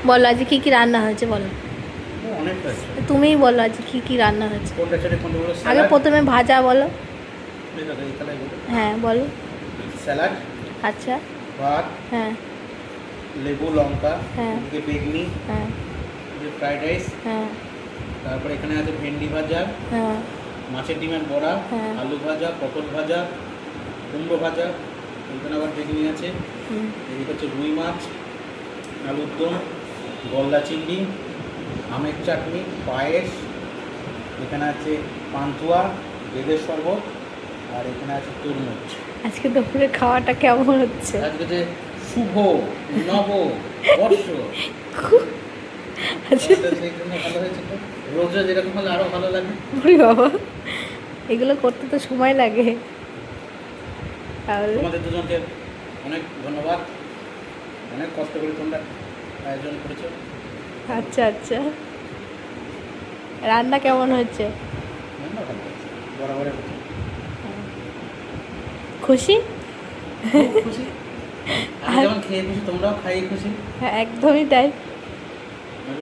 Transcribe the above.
বলো আজ কি কি রান্না হয়েছে বলো। অনেক হয়েছে। তুমিই বলো আজ কি কি রান্না হয়েছে। কোনটা ছেড়ে কোনটা বলো? আগে প্রথমে ভাজা বলো। এই তাহলে বলো। হ্যাঁ বলো। স্যালাড, আচ্ছা। ভাত, হ্যাঁ লেবু লঙ্কা, হ্যাঁ এদিকে বেগনি, হ্যাঁ এদিকে ফ্রাইড রাইস, হ্যাঁ তারপরে এখানে আছে ভেন্ডি ভাজা, হ্যাঁ মাছের ডিমের বড়া, হ্যাঁ। আলু ভাজা, পটল ভাজা, কুমড়ো ভাজা, এখানে আবার বেগনি আছে, হুম। এদিকে হচ্ছে রুই মাছ, আলুর দম, গলদা চিংড়ি, আমের চাটনি, পায়েস, এখানে আছে পান্তুয়া, বেদের শরবত, আর এখানে আছে তরমুজ। আজকে দুপুরে খাওয়াটা কেমন হচ্ছে? আজকে যে শুভ নব বর্ষ, আচ্ছা সেই জন্য ভালো হয়েছে। তো রোজ রোজ এরকম হলে আরও ভালো লাগে। ওরে বাবা, এগুলো করতে তো সময় লাগে। তাহলে তোমাদের দুজনকে অনেক ধন্যবাদ, অনেক কষ্ট করে তোমরা আয়োজন করেছো। আচ্ছা আচ্ছা, রান্না কেমন হচ্ছে? রান্না ভালো হয়েছে, বরাবরের মতো। খুশি? খুব খুশি, আমি যেমন খেয়ে খুশি তোমরাও খাইয়ে খুশি। হ্যাঁ একদমই তাই।